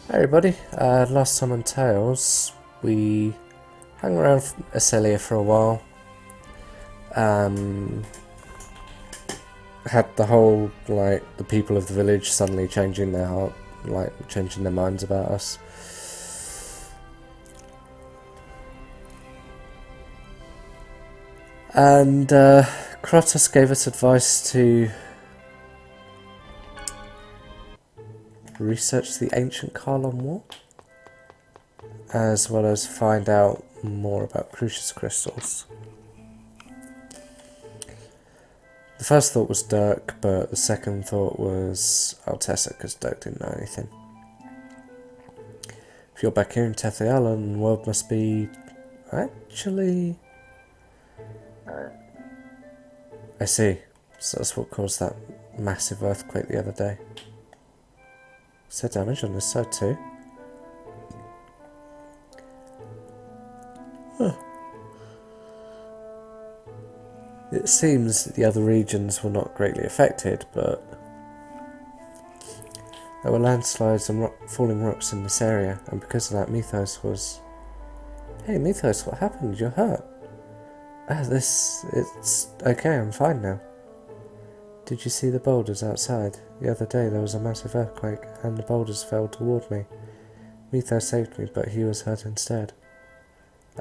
Hey everybody, last time on Tales, we hung around Acelia for a while. Um, had the whole, the people of the village suddenly changing their heart, changing their minds about us. And, Kratos gave us advice to research the ancient Karlon War, as well as find out more about Crucius crystals. The first thought was Dirk, but the second thought was Altessa, because Dirk didn't know anything. If you're back here in Tethialan, the world must be... actually... I see. So that's what caused that massive earthquake the other day. Is there damage on this side too? Huh. It seems that the other regions were not greatly affected, but there were landslides and falling rocks in this area, and because of that Mythos was... Hey Mythos, what happened? You're hurt. It's okay, I'm fine now. Did you see the boulders outside? The other day there was a massive earthquake and the boulders fell toward me. Mythos saved me, but he was hurt instead.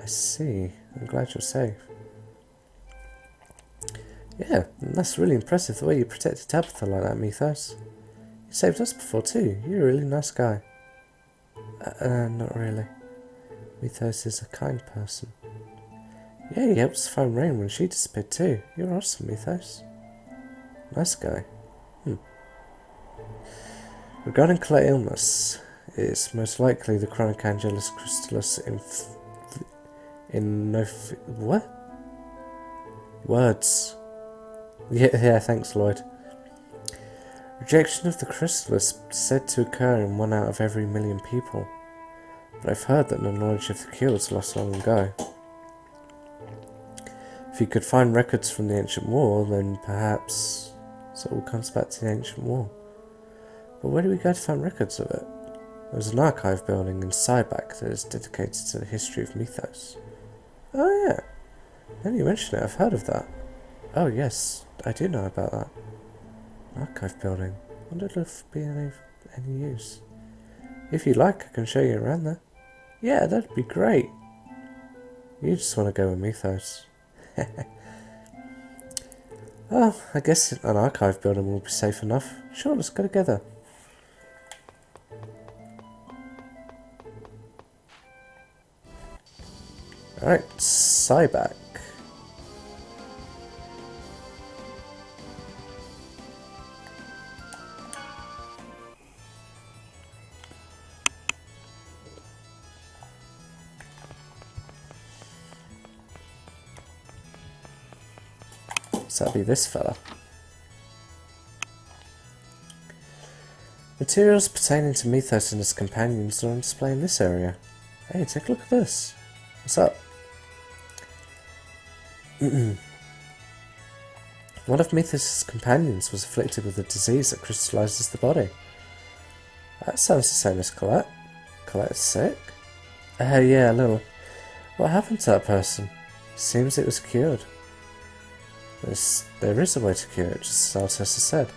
I see. I'm glad you're safe. Yeah, that's really impressive the way you protected Tabitha like that, Mythos. You saved us before too. You're a really nice guy. Not really. Mythos is a kind person. Yeah, he helped us find Rain when she disappeared too. You're awesome, Mythos. Nice guy. Regarding Collette's illness, it's most likely the chronic Angelus Crystallis what? Words. Yeah, thanks, Lloyd. Rejection of the crystal is said to occur in 1 out of every 1,000,000 people, but I've heard that the knowledge of the cure was lost long ago. If you could find records from the ancient war, then perhaps it all comes back to the ancient war. But where do we go to find records of it? There's an archive building in Cybak that is dedicated to the history of Mythos. Oh yeah, now you mention it, I've heard of that. Oh yes, I do know about that. Archive building. I wonder if it'll be any use. If you like, I can show you around there. Yeah, that'd be great. You just want to go with Mythos. Well, I guess an archive building will be safe enough. Sure, let's go together. Alright, Cybak. So that'll be this fella. Materials pertaining to Mythos and his companions are on display in this area. Hey, take a look at this. What's up? One of Mythos' companions was afflicted with a disease that crystallizes the body. That sounds the same as Collette. Colette's sick? Yeah, a little. What happened to that person? Seems it was cured. There is a way to cure it, just as Altessa said.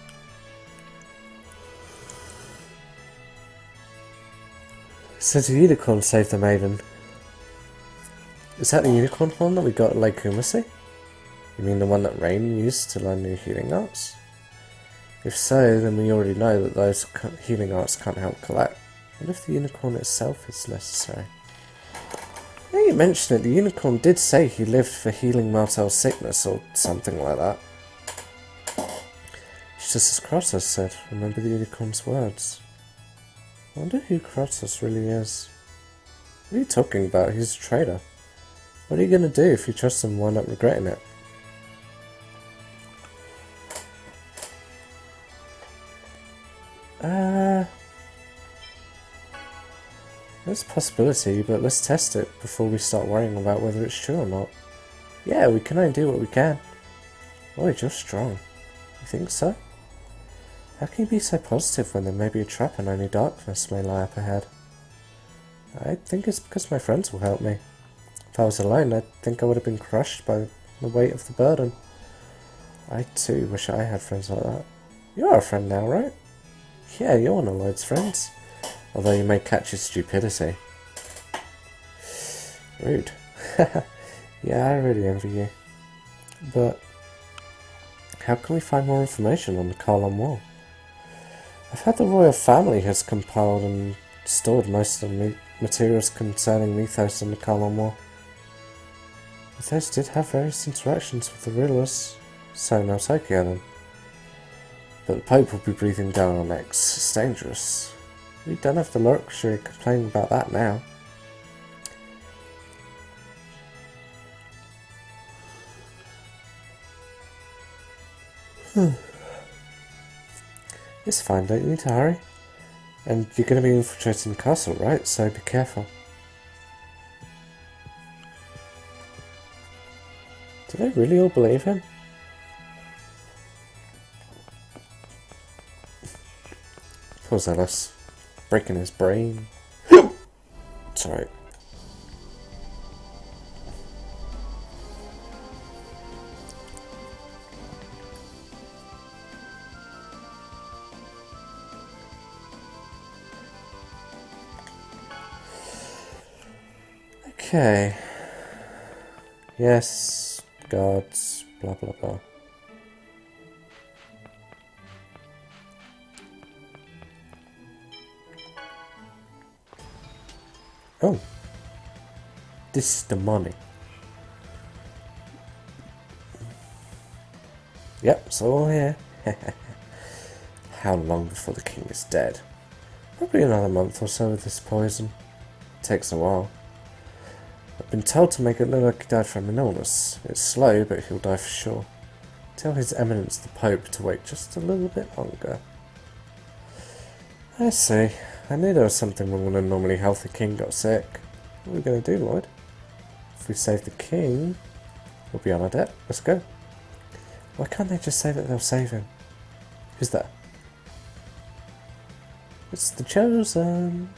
Said a unicorn saved the maiden. Is that the unicorn horn that we got at Lake Umasi? You mean the one that Rain used to learn new healing arts? If so, then we already know that those healing arts can't help Collette. What if the unicorn itself is necessary? Now you mention it, the unicorn did say he lived for healing Martel's sickness or something like that. It's just as Kratos said, remember the unicorn's words. I wonder who Kratos really is. What are you talking about? He's a traitor. What are you going to do if you trust him and wind up regretting it? There's a possibility, but let's test it before we start worrying about whether it's true or not. Yeah, we can only do what we can. Lloyd, you're strong. You think so? How can you be so positive when there may be a trap and only darkness may lie up ahead? I think it's because my friends will help me. If I was alone, I think I would have been crushed by the weight of the burden. I too wish I had friends like that. You're a friend now, right? Yeah, you're one of Lloyd's friends. Although you may catch his stupidity. Rude. Yeah, I really envy you. But how can we find more information on the Colon War? I've heard the royal family has compiled and stored most of the materials concerning Mythos and the Colon War. Mythos did have various interactions with the rulers, so Meltokio then. But the Pope will be breathing down our necks. It's dangerous. We don't have the luxury of complaining about that now. It's fine, don't you need to hurry? And you're going to be infiltrating the castle, right? So be careful. Do they really all believe him? Poor Zealous. Breaking his brain. Sorry. Okay. Yes, gods, blah blah blah. Oh. This is the money. Yep, it's all here. How long before the king is dead? Probably another month or so with this poison. It takes a while. I've been told to make it look like he died from an illness. It's slow, but he'll die for sure. Tell His Eminence the Pope to wait just a little bit longer. I see. I knew there was something wrong when a normally healthy king got sick. What are we going to do, Lloyd? If we save the king, we'll be on our debt. Let's go. Why can't they just say that they'll save him? Who's that? It's the Chosen.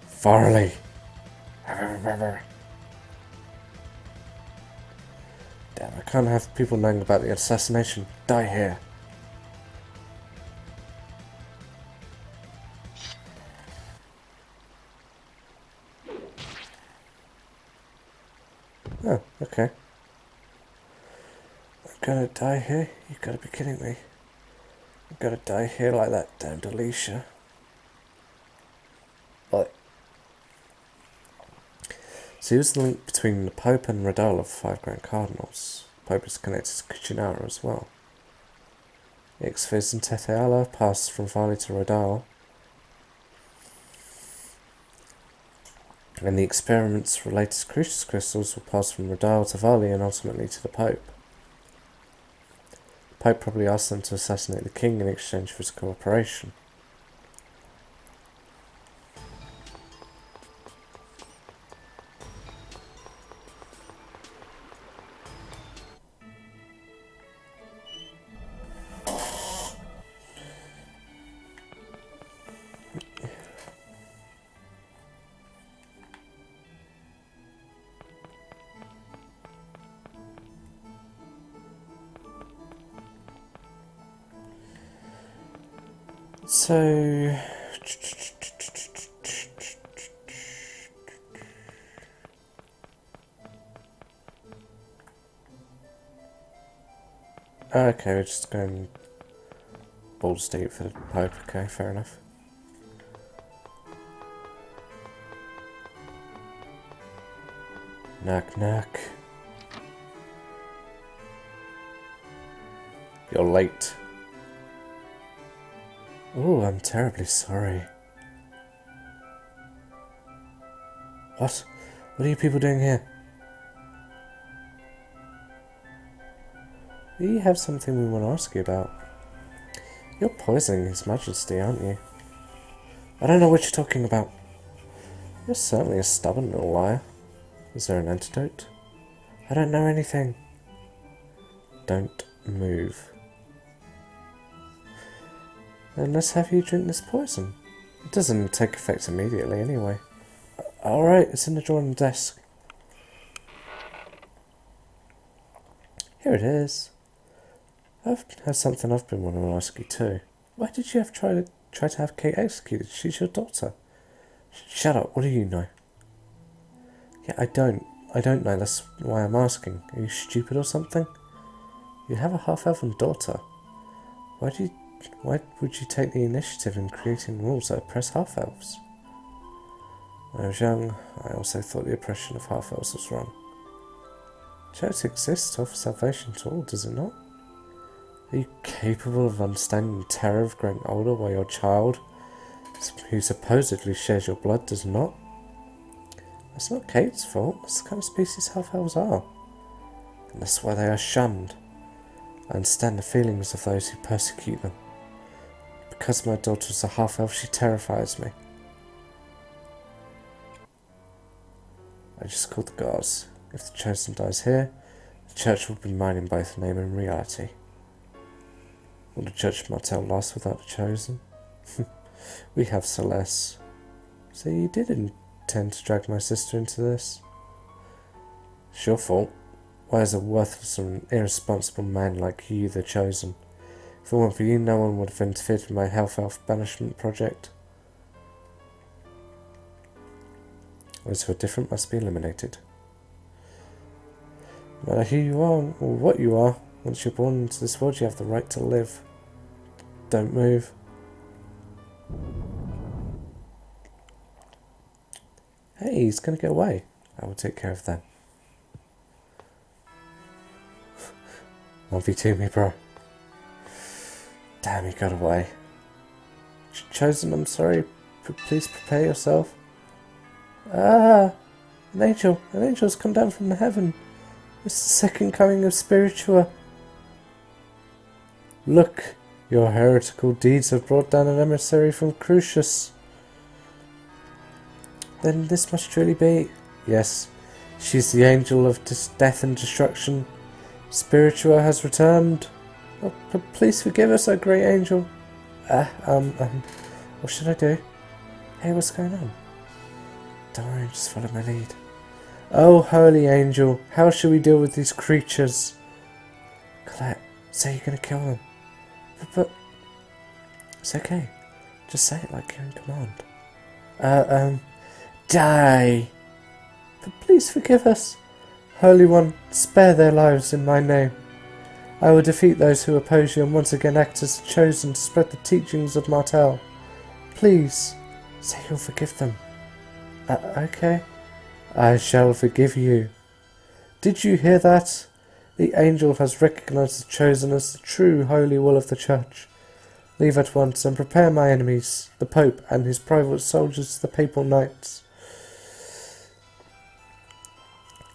Farley. Damn, I can't have people knowing about the assassination. Die here. Oh, okay. I'm gonna die here? You gotta be kidding me. I'm gonna die here like that damned Alicia. What? So here's the link between the Pope and Radal of 5 Grand Cardinals. The Pope is connected to Cucinara as well. Ixviz and Tetheala passed from Vali to Radal. And the experiments related to Crucius crystals will pass from Radal to Vali and ultimately to the Pope. The Pope probably asked them to assassinate the king in exchange for his cooperation. So... okay, we're just going balls deep for the Pope. Okay, fair enough. Knock knock. You're late. Oh, I'm terribly sorry. What? What are you people doing here? We have something we want to ask you about. You're poisoning His Majesty, aren't you? I don't know what you're talking about. You're certainly a stubborn little liar. Is there an antidote? I don't know anything. Don't move. Then let's have you drink this poison. It doesn't take effect immediately anyway. Alright, it's in the drawer on the desk. Here it is. I've had something I've been wanting to ask you too. Why did you have try to have Kate executed? She's your daughter. Shut up, what do you know? Yeah, I don't know, that's why I'm asking. Are you stupid or something? You have a half-elven daughter. Why would you take the initiative in creating rules that oppress half-elves? When I was young, I also thought the oppression of half-elves was wrong. Charity exists to offer salvation to all, does it not? Are you capable of understanding the terror of growing older while your child, who supposedly shares your blood, does not? That's not Kate's fault. That's the kind of species half-elves are. And that's why they are shunned. I understand the feelings of those who persecute them. Because my daughter is a half-elf, she terrifies me. I just called the guards. If the Chosen dies here, the Church will be mine in both name and reality. Will the Church Martel last without the Chosen? We have Celeste. So you did intend to drag my sister into this? It's your fault. Why is a worthless and irresponsible man like you the Chosen? If it weren't for you, no one would have interfered with my half-elf banishment project. Those who are different must be eliminated. No matter who you are or what you are, once you're born into this world, you have the right to live. Don't move. Hey, he's going to get away. I will take care of that. 1v2 me, bro. Damn, he got away. Chosen, I'm sorry. Please prepare yourself. Ah! An angel's come down from the heaven. It's the second coming of Spiritua. Look, your heretical deeds have brought down an emissary from Crucius. Then this must truly be... Yes, she's the angel of death and destruction. Spiritua has returned. Oh, please forgive us, O great angel. What should I do? Hey, what's going on? Don't worry, just follow my lead. Oh, holy angel, how shall we deal with these creatures? Collette, say you're going to kill them. But it's okay. Just say it like you're in command. Die! But please forgive us. Holy One, spare their lives in my name. I will defeat those who oppose you and once again act as the Chosen to spread the teachings of Martel. Please, say you'll forgive them. Okay. I shall forgive you. Did you hear that? The angel has recognized the Chosen as the true holy will of the Church. Leave at once and prepare my enemies, the Pope and his private soldiers, the Papal Knights.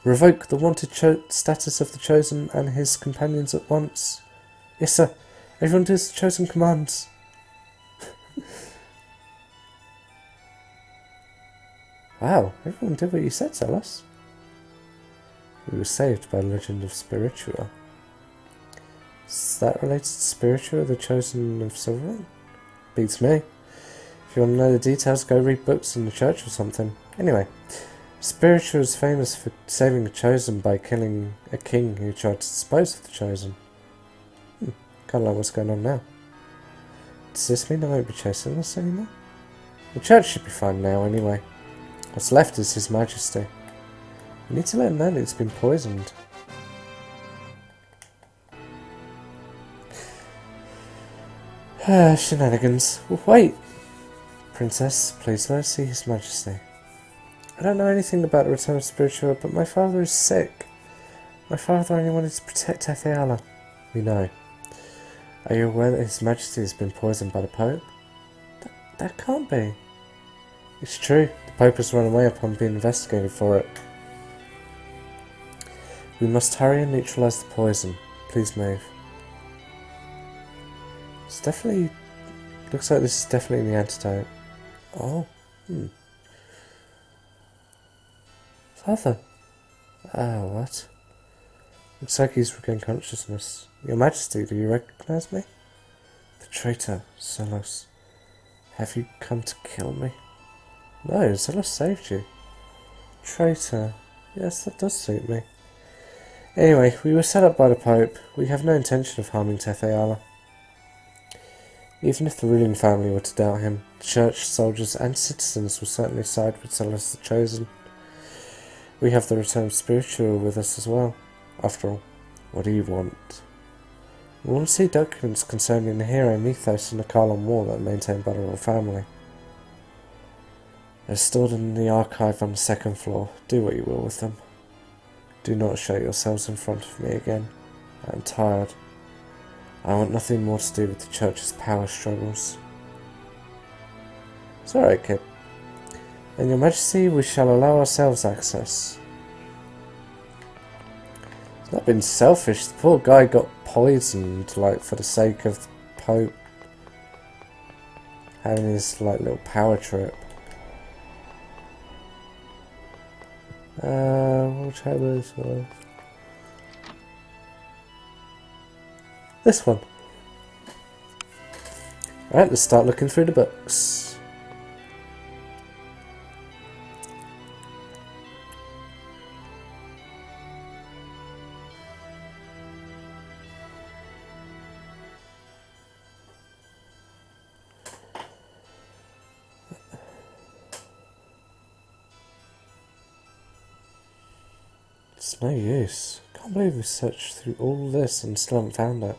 Revoke the wanted status of the Chosen and his companions at once. Yes, sir. Everyone does the Chosen commands. Wow, everyone did what you said, Zealous. We were saved by the legend of Spiritua. Is that related to Spiritua, the Chosen of Silverring? Beats me. If you want to know the details, go read books in the church or something. Anyway, Spiritua is famous for saving the Chosen by killing a king who tried to dispose of the Chosen. Kind of like what's going on now. Does this mean I won't be chasing us anymore? The church should be fine now anyway. What's left is His Majesty. We need to let him know that it's been poisoned. Shenanigans. Wait! Princess, please let us see His Majesty. I don't know anything about the return of Spiritua, but my father is sick. My father only wanted to protect Etheala. We know. Are you aware that His Majesty has been poisoned by the Pope? That can't be. It's true. The Pope has run away upon being investigated for it. We must hurry and neutralise the poison. Please move. It's definitely... Looks like this is definitely the antidote. Oh. Father. What? Looks like he's regained consciousness. Your Majesty, do you recognise me? The traitor, Zelos. Have you come to kill me? No, Zelos saved you. Traitor. Yes, that does suit me. Anyway, we were set up by the Pope. We have no intention of harming Tetheala. Even if the ruling family were to doubt him, church, soldiers, and citizens will certainly side with Zelos the Chosen. We have the returned spiritual with us as well. After all, what do you want? We want to see documents concerning the hero Mythos and the Karlon War that are maintained by the royal family. They're stored in the archive on the second floor. Do what you will with them. Do not show yourselves in front of me again. I am tired. I want nothing more to do with the church's power struggles. It's alright, kid. And your majesty, we shall allow ourselves access. It's not been selfish. The poor guy got poisoned, like, for the sake of the Pope having his, like, little power trip. We'll try this one. This one. Right, let's start looking through the books. It's no use. Can't believe we searched through all this and still haven't found it.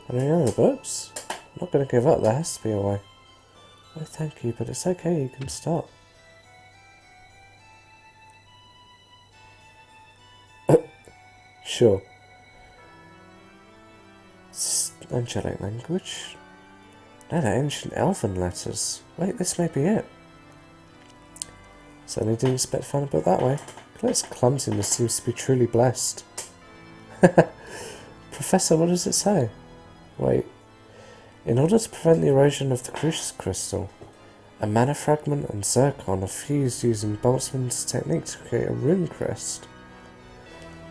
Are there any other books? I'm not going to give up, there has to be a way. Oh, thank you, but it's okay, you can stop. Sure. It's angelic language? No, they're ancient elven letters. Wait, this may be it. Certainly didn't expect to find a book that way. Colette's clumsiness seems to be truly blessed. Professor, what does it say? Wait. In order to prevent the erosion of the Crucius Crystal, a mana fragment and zircon are fused using Boltzmann's technique to create a rune crest.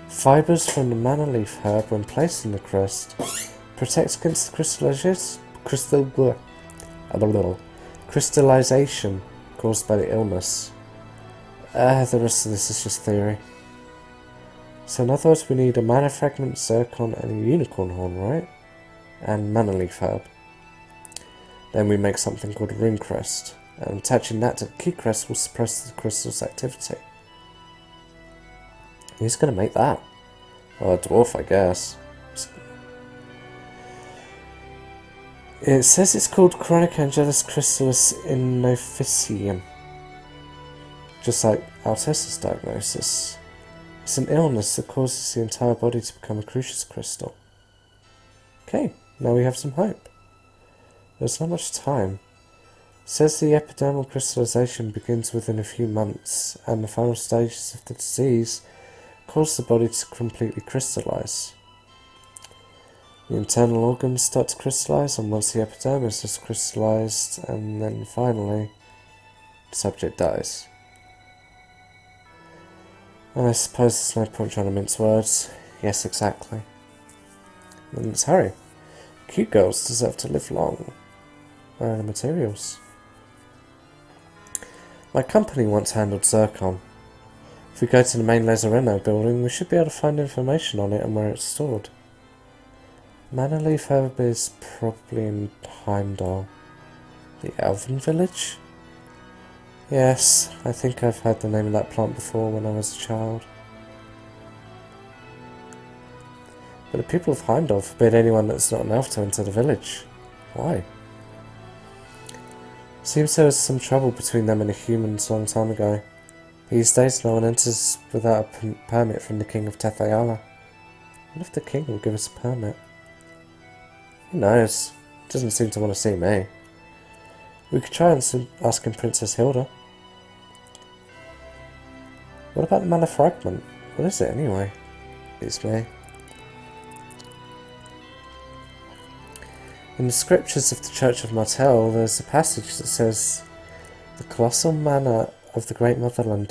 Fibers from the mana leaf herb, when placed in the crest, protects against the crystallization caused by the illness. The rest of this is just theory. So in other words, we need a mana fragment, zircon, and a unicorn horn, right? And mana leaf herb. Then we make something called a rune crest, and attaching that to the key crest will suppress the crystal's activity. Who's going to make that? Well, a dwarf, I guess. It says it's called Chronic Angelus Crystallis Innoficium. Just like Altessa's diagnosis. It's an illness that causes the entire body to become a Crucius crystal. Okay, now we have some hope. There's not much time. It says the epidermal crystallization begins within a few months, and the final stages of the disease cause the body to completely crystallize. The internal organs start to crystallize, and once the epidermis is crystallized, and then finally, the subject dies. I suppose there's no point trying to mince words. Yes, exactly. Then let's hurry. Cute girls deserve to live long. Where are the materials? My company once handled zircon. If we go to the main Lazareno building, we should be able to find information on it and where it's stored. Mana leaf herb is probably in Heimdall. The Elven village? Yes, I think I've heard the name of that plant before when I was a child. But the people of Heimdall forbid anyone that's not an elf to enter the village. Why? Seems there was some trouble between them and the humans a long time ago. These days no one enters without a permit from the king of Tetheala. What if the king will give us a permit? Who knows? Doesn't seem to want to see me. We could try and ask him Princess Hilda. What about the mana fragment? What is it anyway? It's me. In the scriptures of the Church of Martel, there's a passage that says, "The colossal mana of the great motherland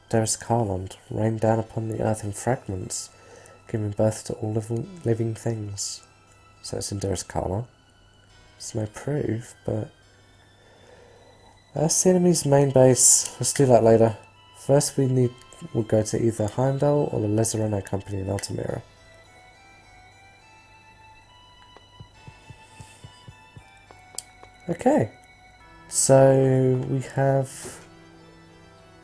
Karlon rained down upon the earth in fragments, giving birth to all living things." So it's in Karlon. There's no proof, but... That's the enemy's main base. Let's do that later. First we'll go to either Heimdall or the Lazzarone Company in Altamira. Okay. So we have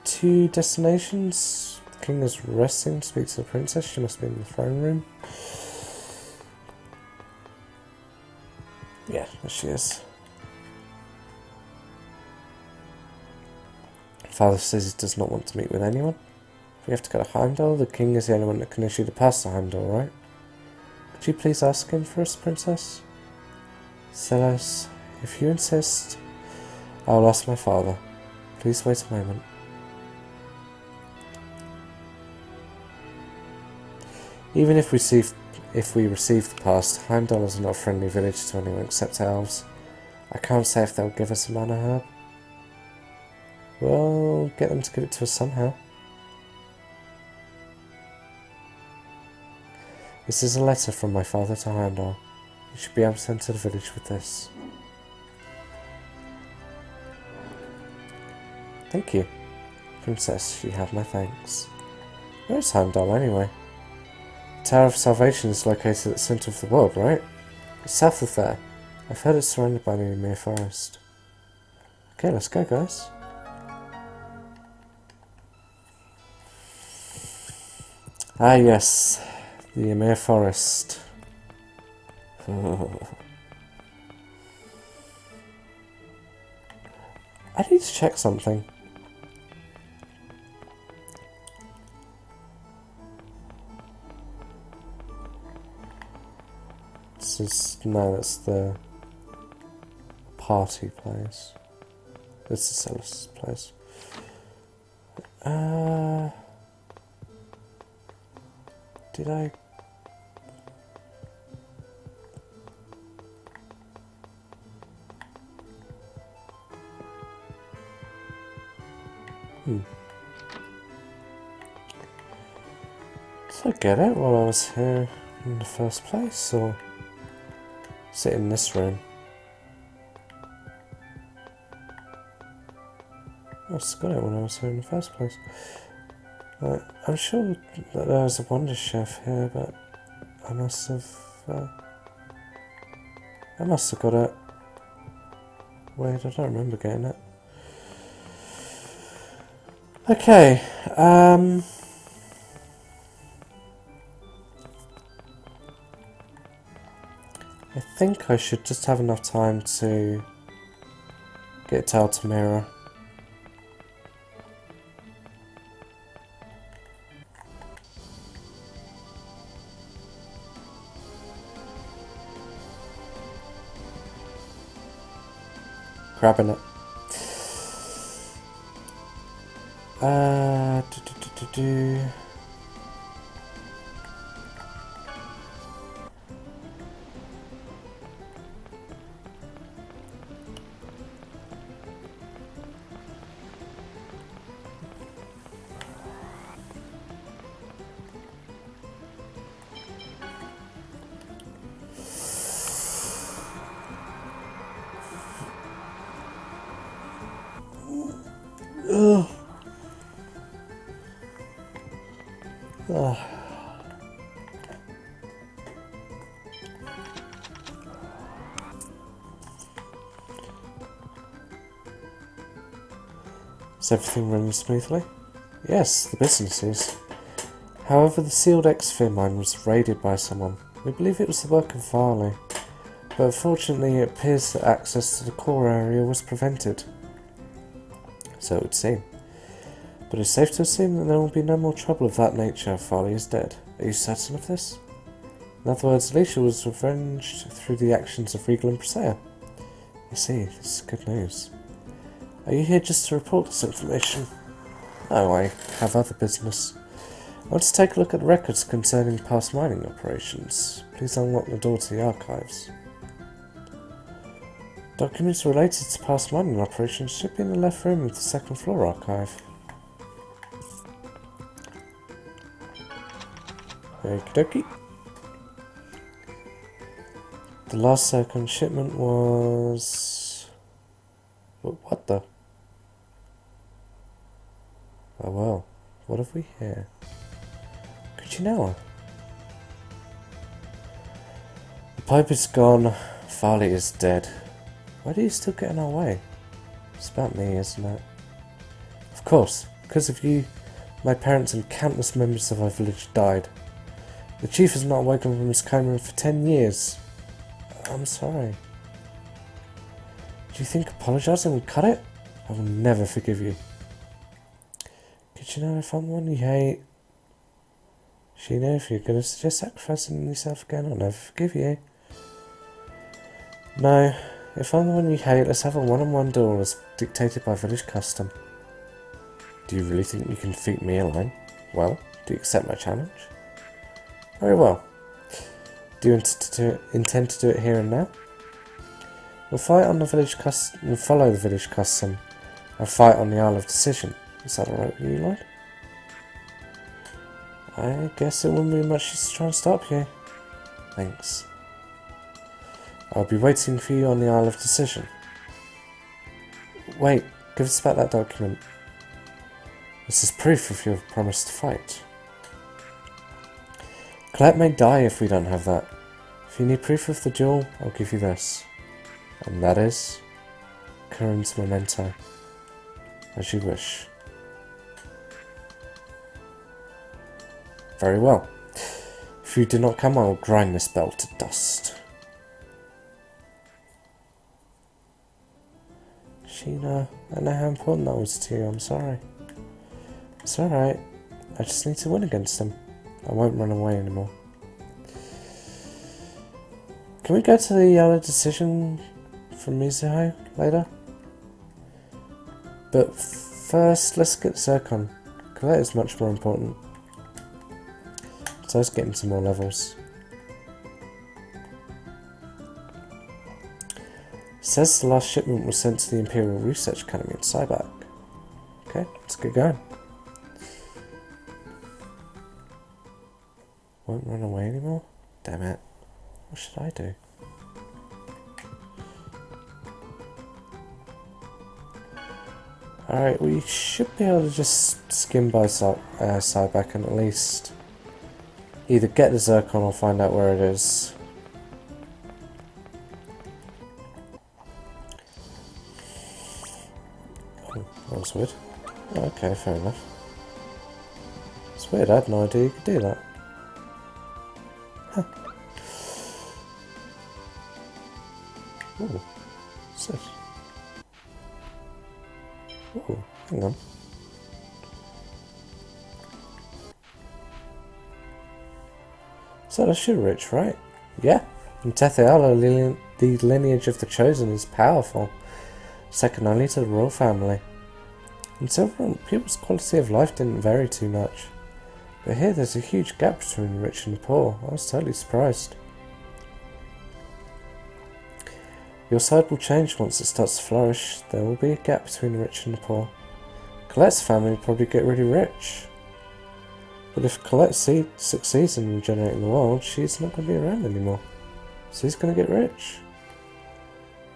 2 destinations. The king is resting to speak to the princess. She must be in the throne room. Yeah, there she is. Father says he does not want to meet with anyone. We have to go to Heimdall. The king is the only one that can issue the pass to Heimdall, right? Could you please ask him for us, princess? Celos, if you insist, I will ask my father. Please wait a moment. Even if we receive the pass, Heimdall is not a friendly village to anyone except elves. I can't say if they'll give us a mana herb. We'll get them to give it to us somehow. This is a letter from my father to Heimdall. You should be able to enter the village with this. Thank you. Princess, you have my thanks. Where is Heimdall anyway? The Tower of Salvation is located at the centre of the world, right? It's south of there. I've heard it's surrounded by the Ymir forest. Okay, let's go, guys. Ah, yes. The Ymir forest. I need to check something. No, that's the party place. This is Celus's place. Did I? Did I get it while I was here in the first place, or is it in this room? I just got it when I was here in the first place. I'm sure that there was a Wonder Chef here, but I must have got it. Wait, I don't remember getting it. Okay, I think I should just have enough time to get to Altamira. Grabbing it. Ugh. Ugh. Is everything running smoothly? Yes, the business is. However, the sealed exfil mine was raided by someone. We believe it was the work of Varley, but unfortunately it appears that access to the core area was prevented. So it would seem. But it's safe to assume that there will be no more trouble of that nature if Varley is dead. Are you certain of this? In other words, Alicia was revenged through the actions of Regal and Presea. I see, this is good news. Are you here just to report this information? No, I have other business. I want to take a look at the records concerning past mining operations. Please unlock the door to the archives. Documents related to past mining operations should be in the left room of the second floor archive. Okie dokie. The last second shipment was... What the? Oh well, what have we here? Cuccinella. The pipe is gone, Farley is dead. Why do you still get in our way? It's about me, isn't it? Of course, because of you, my parents and countless members of our village died. The chief has not awoken from his coma for 10 years. I'm sorry. Do you think apologising will cut it? I will never forgive you. Cuccinella, if I'm the one you hate... Sheena, if you're going to suggest sacrificing yourself again, I'll never forgive you. No, if I'm the one you hate, let's have a one-on-one duel as dictated by village custom. Do you really think you can defeat me alone? Well, do you accept my challenge? Very well. Do you intend to do it here and now? We'll fight on the village custom. We'll follow the village custom and fight on the Isle of Decision. Is that alright with you, Lloyd? I guess it wouldn't be much use to try and stop you. Thanks. I'll be waiting for you on the Isle of Decision. Wait, give us back that document. This is proof of your promise to fight. Collette may die if we don't have that. If you need proof of the duel, I'll give you this. And that is... Curran's memento. As you wish. Very well. If you do not come, I will grind this bell to dust. Sheena, I know how important that was to you, I'm sorry. It's alright. I just need to win against him. I won't run away anymore. Can we go to the other decision from Mizuho later? But first, let's get Zircon. Collette is much more important. So let's get into more levels. Says the last shipment was sent to the Imperial Research Academy in Sybac. Okay, let's get going. Won't run away anymore? Damn it. What should I do? Alright, we should be able to just skim by Sybac and at least either get the Zircon or find out where it is. Oh, that was weird. Oh, okay, fair enough. It's weird, I had no idea you could do that. Huh. Ooh, what's this? Ooh, hang on. So that's you, Rich, right? Yeah. In Tetheala, the lineage of the Chosen is powerful, second only to the royal family. In Silverrun, people's quality of life didn't vary too much. But here there's a huge gap between the rich and the poor. I was totally surprised. Your side will change once it starts to flourish. There will be a gap between the rich and the poor. Colette's family will probably get really rich. But if Collette succeeds in regenerating the world, she's not going to be around anymore. So he's going to get rich.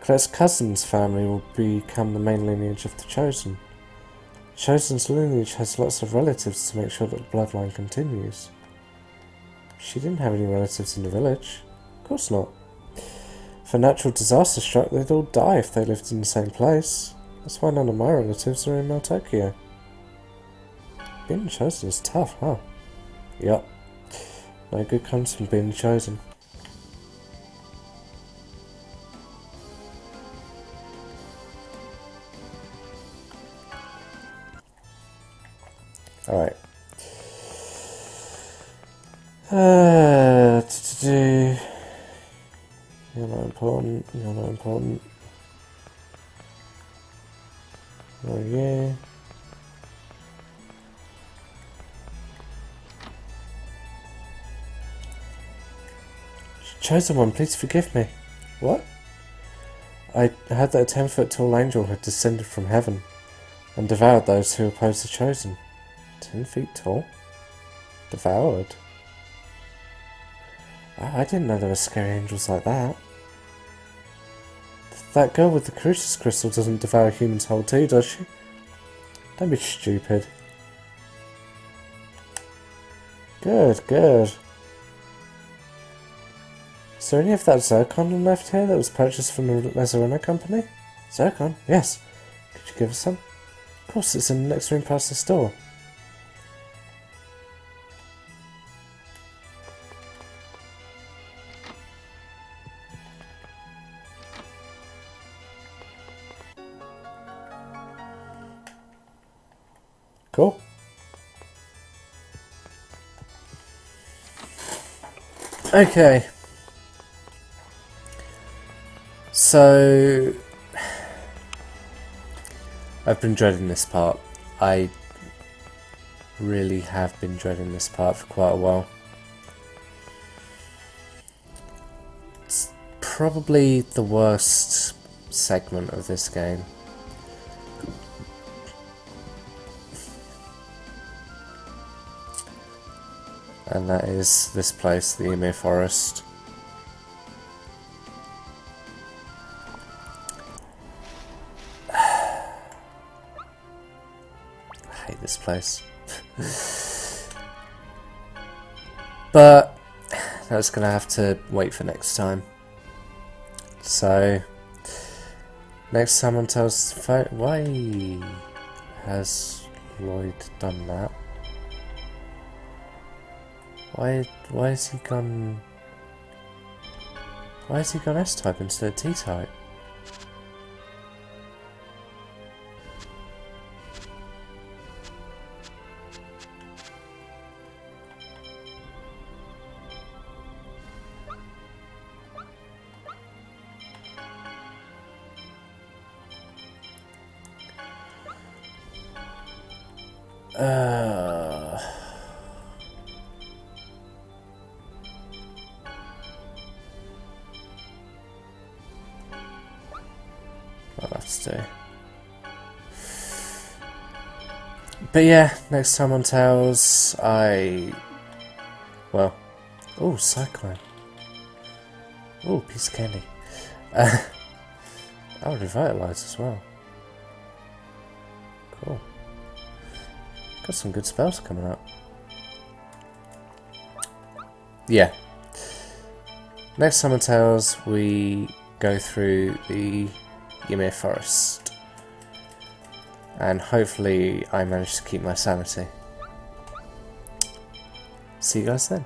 Colette's cousin's family will become the main lineage of the Chosen. The Chosen's lineage has lots of relatives to make sure that the bloodline continues. She didn't have any relatives in the village. Of course not. If a natural disaster struck, they'd all die if they lived in the same place. That's why none of my relatives are in Meltokio. Being chosen is tough, huh? Yup. No good comes from being chosen. Alright. You're not important, you're not important. Oh yeah. Chosen one, please forgive me. What? I heard that a 10-foot tall angel had descended from heaven and devoured those who opposed the Chosen. 10 feet tall? Devoured? Oh, I didn't know there were scary angels like that. That girl with the Crucis crystal doesn't devour humans whole too, does she? Don't be stupid. Good, good. Is there any of that zircon left here that was purchased from the Lazarena company? Zircon? Yes. Could you give us some? Of course, it's in the next room past the store. Cool. Okay. So I've been dreading this part. I really have been dreading this part for quite a while. It's probably the worst segment of this game. And that is this place, the Ymir Forest. I hate this place. But that's gonna have to wait for next time. So next time on Tales why has Lloyd done that? Why has he gone S-type instead of T-type? I'll have to do. But yeah, next time on Tales, well, oh, Cyclone. Oh, piece of candy. Oh, Revitalize as well. Cool. Got some good spells coming up. Yeah. Next time on Tales, we go through the Ymir Forest. And hopefully I manage to keep my sanity. See you guys then.